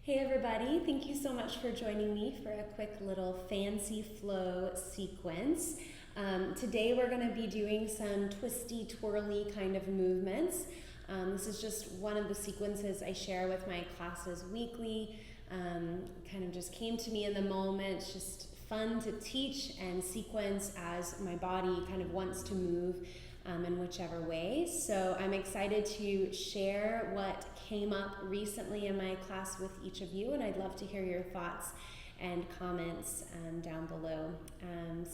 Hey everybody, thank you so much for joining me for a quick little fancy flow sequence. Today we're going to be doing some twisty, twirly kind of movements. This is just one of the sequences I share with my classes weekly. Kind of just came to me in the moment. It's just fun to teach and sequence as my body kind of wants to move in whichever way. So I'm excited to share what came up recently in my class with each of you, and I'd love to hear your thoughts and comments down below.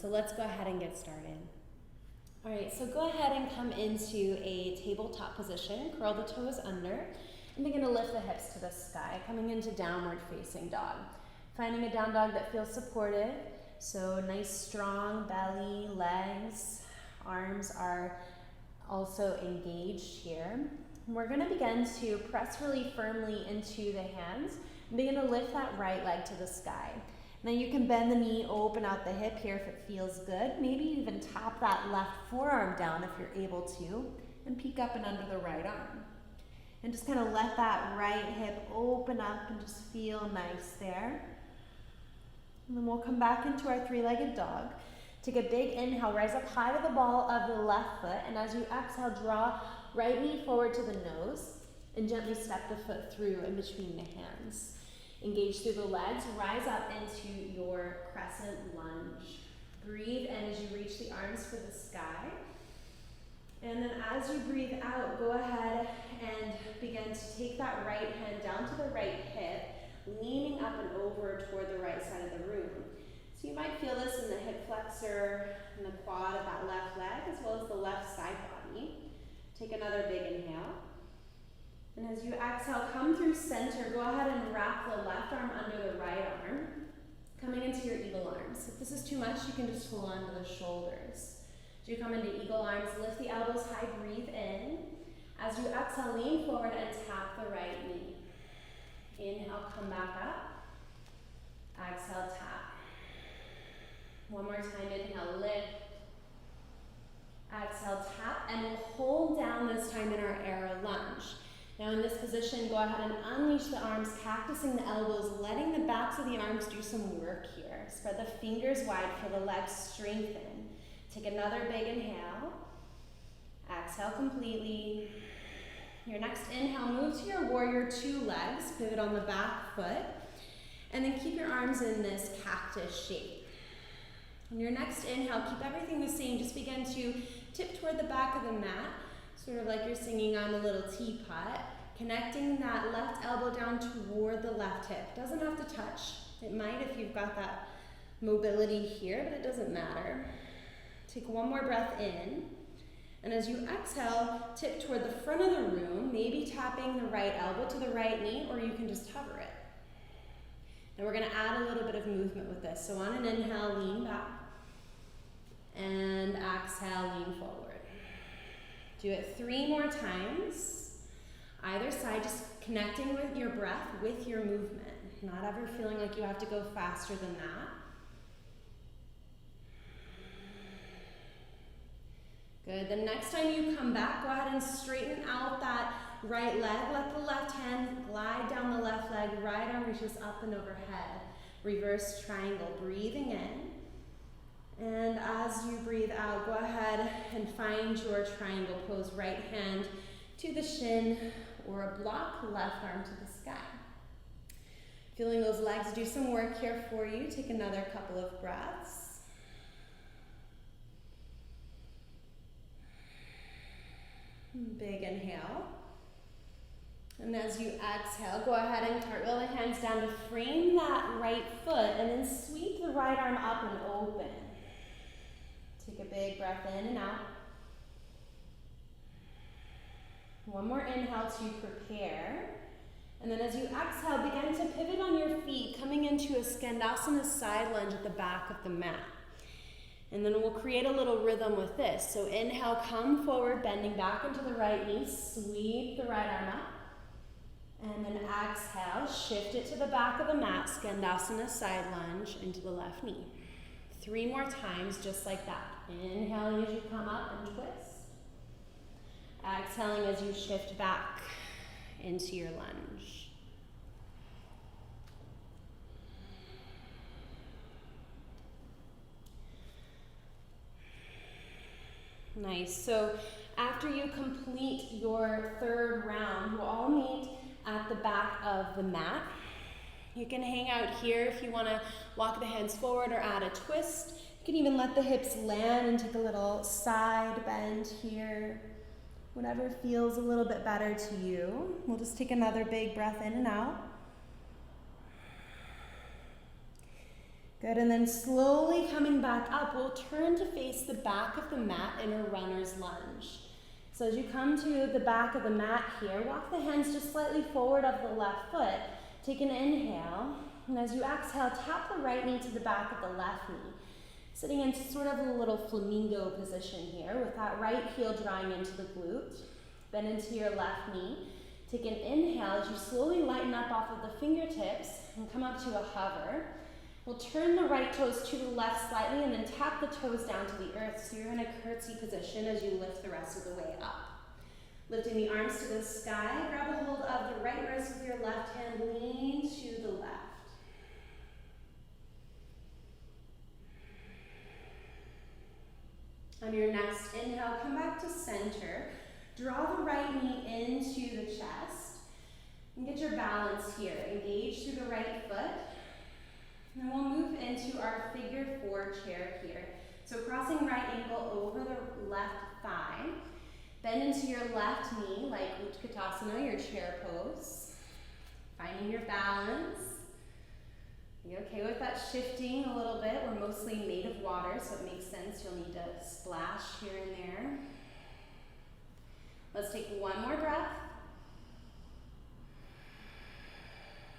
So let's go ahead and get started. All right, so go ahead and come into a tabletop position, curl the toes under, and begin to lift the hips to the sky, coming into downward facing dog. Finding a down dog that feels supportive, so nice strong belly, legs, arms are also engaged here. We're going to begin to press really firmly into the hands and begin to lift that right leg to the sky. Now you can bend the knee, open out the hip here if it feels good. Maybe even tap that left forearm down if you're able to, and peek up and under the right arm. And just kind of let that right hip open up and just feel nice there. And then we'll come back into our three-legged dog. Take a big inhale, rise up high to the ball of the left foot, and as you exhale, draw right knee forward to the nose, and gently step the foot through in between the hands. Engage through the legs, rise up into your crescent lunge. Breathe in as you reach the arms for the sky. And then as you breathe out, go ahead and begin to take that right hand down to the right hip, leaning up and over toward the right side of the room. So you might feel this in the hip flexor and the quad of that left leg, as well as the left side body. Take another big inhale. And as you exhale, come through center. Go ahead and wrap the left arm under the right arm, coming into your eagle arms. If this is too much, you can just hold on to the shoulders. As you come into eagle arms, lift the elbows high, breathe in. As you exhale, lean forward and tap the right knee. Inhale, come back up. Exhale, tap. One more time, inhale, lift. Exhale, tap, and we'll hold down this time in our arrow lunge. Now in this position, go ahead and unleash the arms, cactusing the elbows, letting the backs of the arms do some work here. Spread the fingers wide, feel the legs strengthen. Take another big inhale. Exhale completely. Your next inhale, move to your warrior two legs, pivot on the back foot, and then keep your arms in this cactus shape. On your next inhale, keep everything the same. Just begin to tip toward the back of the mat, sort of like you're singing I'm a Little Teapot, connecting that left elbow down toward the left hip. Doesn't have to touch. It might if you've got that mobility here, but it doesn't matter. Take one more breath in, and as you exhale, tip toward the front of the room, maybe tapping the right elbow to the right knee, or you can just hover it. Now we're going to add a little bit of movement with this. So on an inhale, lean back, and exhale, lean forward. Do it 3 more times, either side, just connecting with your breath with your movement. Not ever feeling like you have to go faster than that. Good, the next time you come back, go ahead and straighten out that right leg. Let the left hand glide down the left leg, right arm reaches up and overhead. Reverse triangle, breathing in. And as you breathe out, go ahead and find your triangle pose. Right hand to the shin or a block, left arm to the sky. Feeling those legs do some work here for you. Take another couple of breaths. Big inhale. And as you exhale, go ahead and cartwheel the hands down to frame that right foot and then sweep the right arm up and open. Take a big breath in and out. One more inhale to prepare. And then as you exhale, begin to pivot on your feet, coming into a Skandasana side lunge at the back of the mat. And then we'll create a little rhythm with this. So inhale, come forward, bending back into the right knee, sweep the right arm up. And then exhale, shift it to the back of the mat, Skandasana side lunge into the left knee. 3 more times, just like that. Inhaling as you come up and twist. Exhaling as you shift back into your lunge. Nice. So after you complete your third round, we'll all meet at the back of the mat. You can hang out here if you want to walk the hands forward or add a twist. You can even let the hips land and take a little side bend here. Whatever feels a little bit better to you. We'll just take another big breath in and out. Good, and then slowly coming back up, we'll turn to face the back of the mat in a runner's lunge. So as you come to the back of the mat here, walk the hands just slightly forward of the left foot. Take an inhale, and as you exhale, tap the right knee to the back of the left knee. Sitting in sort of a little flamingo position here with that right heel drawing into the glute. Bend into your left knee. Take an inhale as you slowly lighten up off of the fingertips and come up to a hover. We'll turn the right toes to the left slightly and then tap the toes down to the earth so you're in a curtsy position as you lift the rest of the way up. Lifting the arms to the sky, grab a hold of the right wrist with your left hand, lean to the left. On your next inhale, come back to center. Draw the right knee into the chest. And get your balance here. Engage through the right foot. And then we'll move into our figure 4 chair here. So crossing right ankle over the left thigh. Bend into your left knee like Utkatasana, your chair pose. Finding your balance. You okay with that shifting a little bit? We're mostly made of water, so it makes sense. You'll need to splash here and there. Let's take one more breath.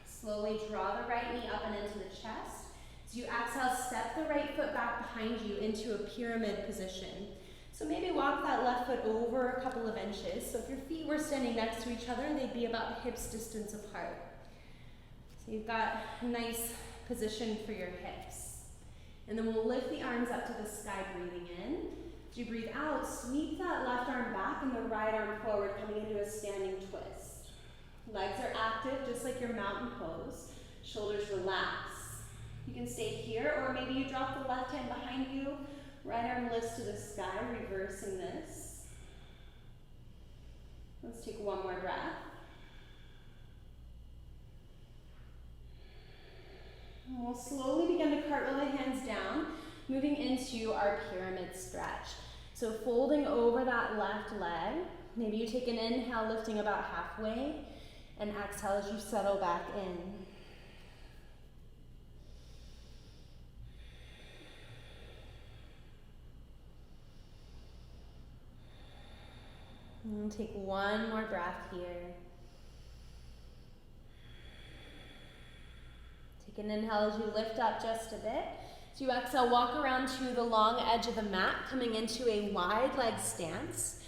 Slowly draw the right knee up and into the chest. As you exhale, step the right foot back behind you into a pyramid position. So maybe walk that left foot over a couple of inches. So if your feet were standing next to each other, they'd be about hips distance apart. So you've got a nice position for your hips. And then we'll lift the arms up to the sky, breathing in. As you breathe out, sweep that left arm back and the right arm forward, coming into a standing twist. Legs are active, just like your mountain pose. Shoulders relax. You can stay here, or maybe you drop the left hand behind you. Right arm lifts to the sky, reversing this. Let's take one more breath. And we'll slowly begin to cartwheel the hands down, moving into our pyramid stretch. So folding over that left leg. Maybe you take an inhale, lifting about halfway, and exhale as you settle back in. And take one more breath here. Take an inhale as you lift up just a bit. As you exhale, walk around to the long edge of the mat, coming into a wide leg stance.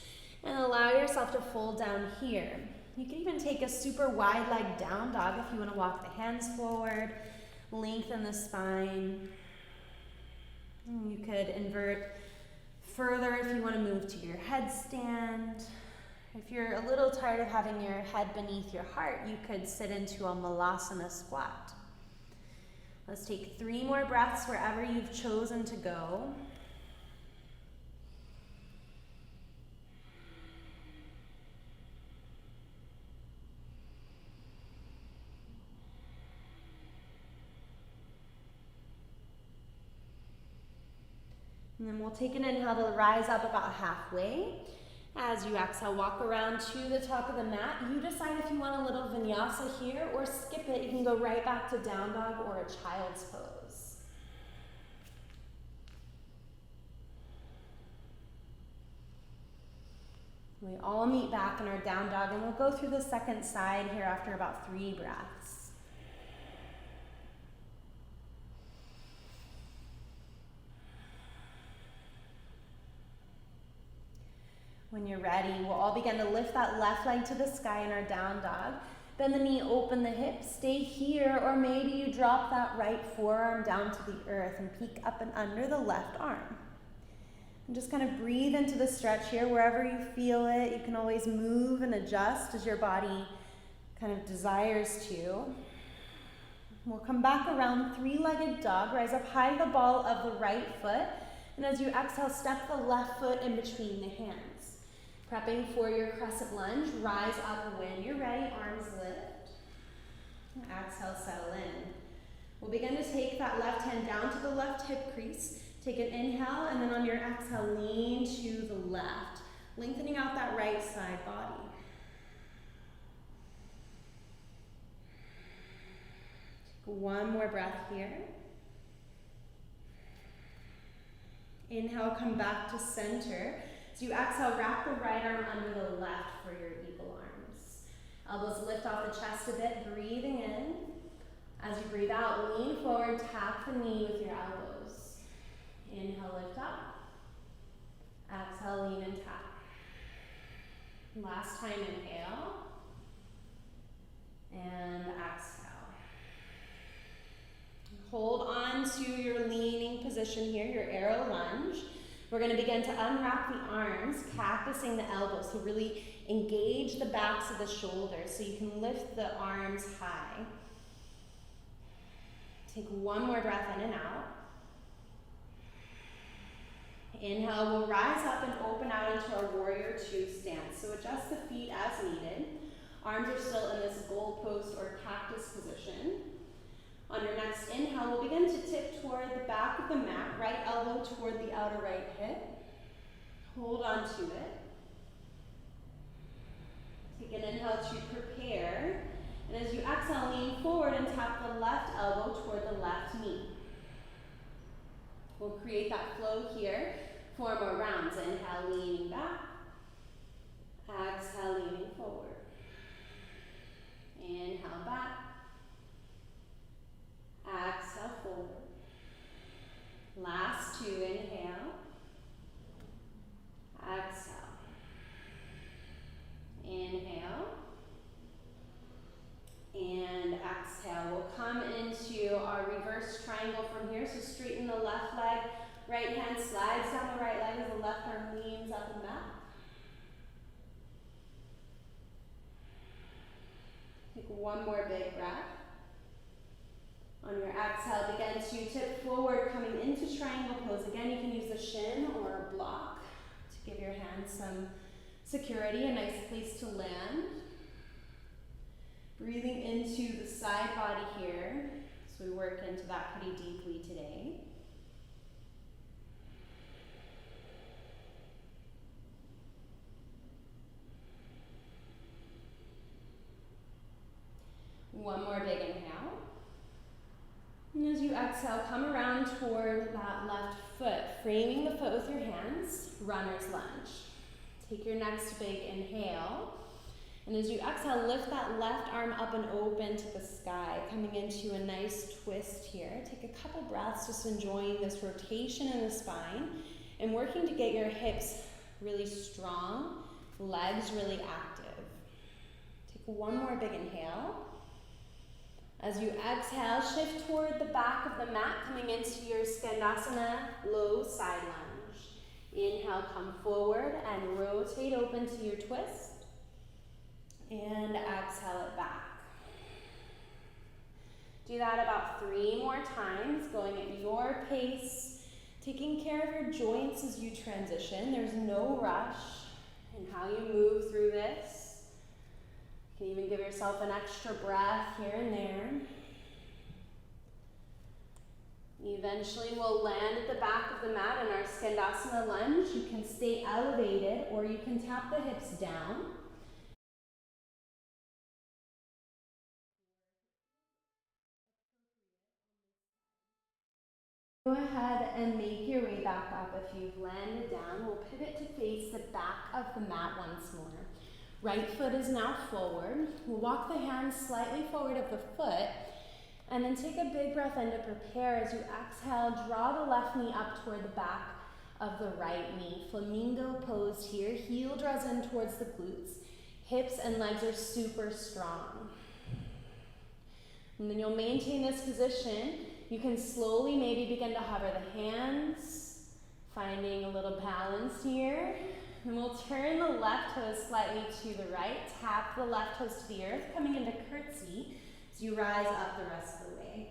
And allow yourself to fold down here. You can even take a super wide leg down dog if you want to walk the hands forward, lengthen the spine. And you could invert further if you want to move to your headstand. If you're a little tired of having your head beneath your heart, you could sit into a Malasana squat. Let's take 3 more breaths wherever you've chosen to go. And then we'll take an inhale to rise up about halfway. As you exhale, walk around to the top of the mat. You decide if you want a little vinyasa here or skip it. You can go right back to down dog or a child's pose. We all meet back in our down dog, and we'll go through the second side here after about 3 breaths. When you're ready, we'll all begin to lift that left leg to the sky in our down dog. Bend the knee, open the hip, stay here, or maybe you drop that right forearm down to the earth and peek up and under the left arm. And just kind of breathe into the stretch here wherever you feel it. You can always move and adjust as your body kind of desires to. We'll come back around 3-legged dog, rise up high the ball of the right foot, And as you exhale, step the left foot in between the hands. Prepping for your crescent lunge, rise up when you're ready, arms lift. Exhale, settle in. We'll begin to take that left hand down to the left hip crease. Take an inhale, and then on your exhale, lean to the left, lengthening out that right side body. One more breath here. Inhale, come back to center. So you exhale, wrap the right arm under the left for your eagle arms. Elbows lift off the chest a bit, breathing in. As you breathe out, lean forward, tap the knee with your elbows. Inhale, lift up. Exhale, lean and tap. Last time, inhale. And exhale. Hold on to your leaning position here, your arrow lunge. We're going to begin to unwrap the arms, cactusing the elbows. So really engage the backs of the shoulders so you can lift the arms high. Take one more breath in and out. Inhale, we'll rise up and open out into our warrior two stance. So adjust the feet as needed. Arms are still in this goalpost or cactus position. On your next inhale, we'll begin to tip toward the back of the mat, right elbow toward the outer right hip. Hold on to it. Take an inhale to prepare. And as you exhale, lean forward and tap the left elbow toward the left knee. We'll create that flow here. 4 more rounds. Inhale, leaning back. Exhale, leaning forward. Inhale, back. Exhale, forward. Last 2, inhale. Exhale. Inhale. And exhale. We'll come into our reverse triangle from here. So straighten the left leg. Right hand slides down the right leg as the left arm leans up and back. Take one more big breath. On your exhale, begin to tip forward, coming into triangle pose. Again, you can use a shin or a block to give your hands some security, a nice place to land. Breathing into the side body here. So we work into that pretty deeply today. One more big inhale. And as you exhale, come around toward that left foot, framing the foot with your hands, runner's lunge. Take your next big inhale. And as you exhale, lift that left arm up and open to the sky, coming into a nice twist here. Take a couple breaths, just enjoying this rotation in the spine and working to get your hips really strong, legs really active. Take one more big inhale. As you exhale, shift toward the back of the mat, coming into your Skandasana low side lunge. Inhale, come forward and rotate open to your twist. And exhale it back. Do that about 3 more times, going at your pace, taking care of your joints as you transition. There's no rush in how you move through this. You can even give yourself an extra breath here and there. Eventually we'll land at the back of the mat in our Skandasana lunge. You can stay elevated or you can tap the hips down. Go ahead and make your way back up. If you've landed down, we'll pivot to face the back of the mat once more. Right foot is now forward. We'll walk the hands slightly forward of the foot and then take a big breath in to prepare. As you exhale, draw the left knee up toward the back of the right knee. Flamingo pose here. Heel draws in towards the glutes. Hips and legs are super strong. And then you'll maintain this position. You can slowly maybe begin to hover the hands, finding a little balance here. And we'll turn the left toes slightly to the right, tap the left toes to the earth, coming into curtsy as you rise up the rest of the way.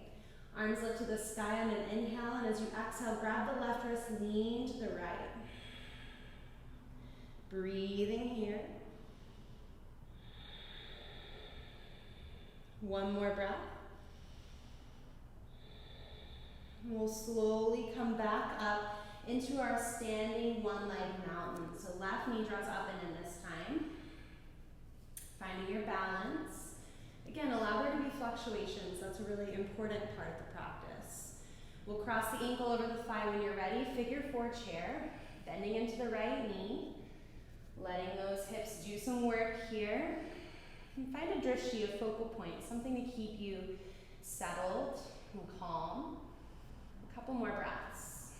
Arms lift to the sky on an inhale, and as you exhale, grab the left wrist, lean to the right. Breathing here. One more breath. We'll slowly come back up into our standing one-leg mountain. So left knee draws up and in this time. Finding your balance. Again, allow there to be fluctuations. That's a really important part of the practice. We'll cross the ankle over the thigh when you're ready. Figure 4 chair. Bending into the right knee. Letting those hips do some work here. And find a drishti, a focal point, something to keep you settled and calm. A couple more breaths.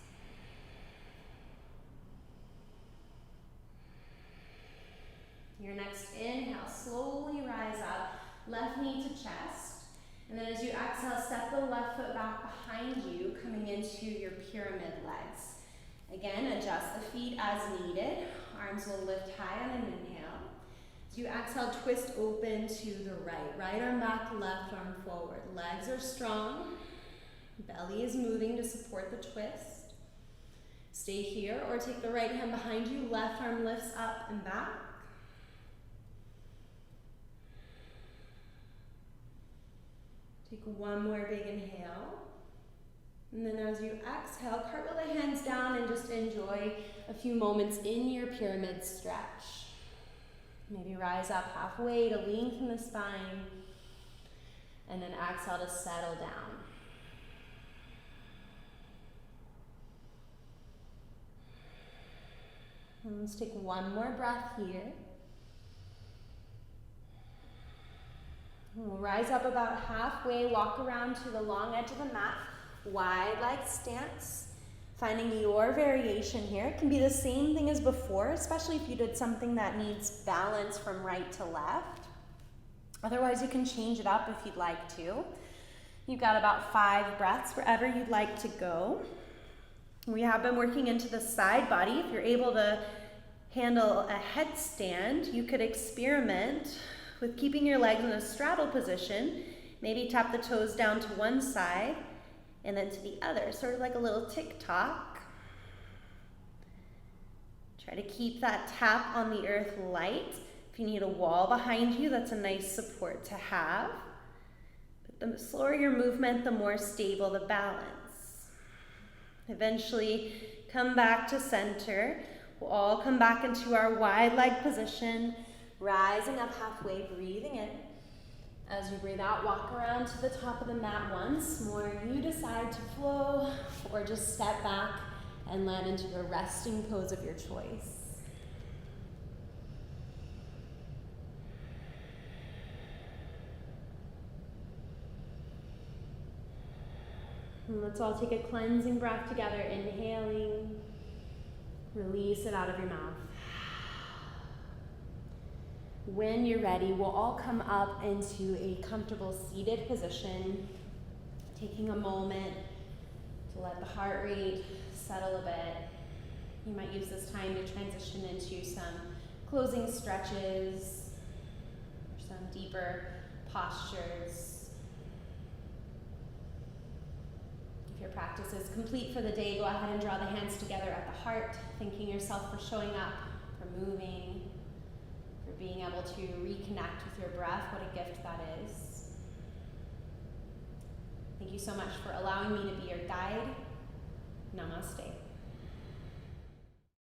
Your next inhale, slowly rise up, left knee to chest. And then as you exhale, step the left foot back behind you, coming into your pyramid legs. Again, adjust the feet as needed. Arms will lift high on an inhale. As you exhale, twist open to the right. Right arm back, left arm forward. Legs are strong. Belly is moving to support the twist. Stay here or take the right hand behind you. Left arm lifts up and back. Take one more big inhale. And then as you exhale, cartwheel the hands down and just enjoy a few moments in your pyramid stretch. Maybe rise up halfway to lengthen the spine. And then exhale to settle down. And let's take one more breath here. We'll rise up about halfway, walk around to the long edge of the mat, wide leg stance, finding your variation here. It can be the same thing as before, especially if you did something that needs balance from right to left. Otherwise, you can change it up if you'd like to. You've got about 5 breaths wherever you'd like to go. We have been working into the side body. If you're able to handle a headstand, you could experiment with keeping your legs in a straddle position. Maybe tap the toes down to one side and then to the other, sort of like a little tick-tock. Try to keep that tap on the earth light. If you need a wall behind you, that's a nice support to have. But the slower your movement, the more stable the balance. Eventually, come back to center. We'll all come back into our wide leg position, rising up halfway, breathing in. As you breathe out, walk around to the top of the mat once more. You decide to flow or just step back and land into your resting pose of your choice. And let's all take a cleansing breath together, inhaling. Release it out of your mouth. When you're ready, we'll all come up into a comfortable seated position, taking a moment to let the heart rate settle a bit. You might use this time to transition into some closing stretches or some deeper postures. If your practice is complete for the day, go ahead and draw the hands together at the heart, thanking yourself for showing up, for moving, for being able to reconnect with your breath. What a gift that is. Thank you so much for allowing me to be your guide. Namaste.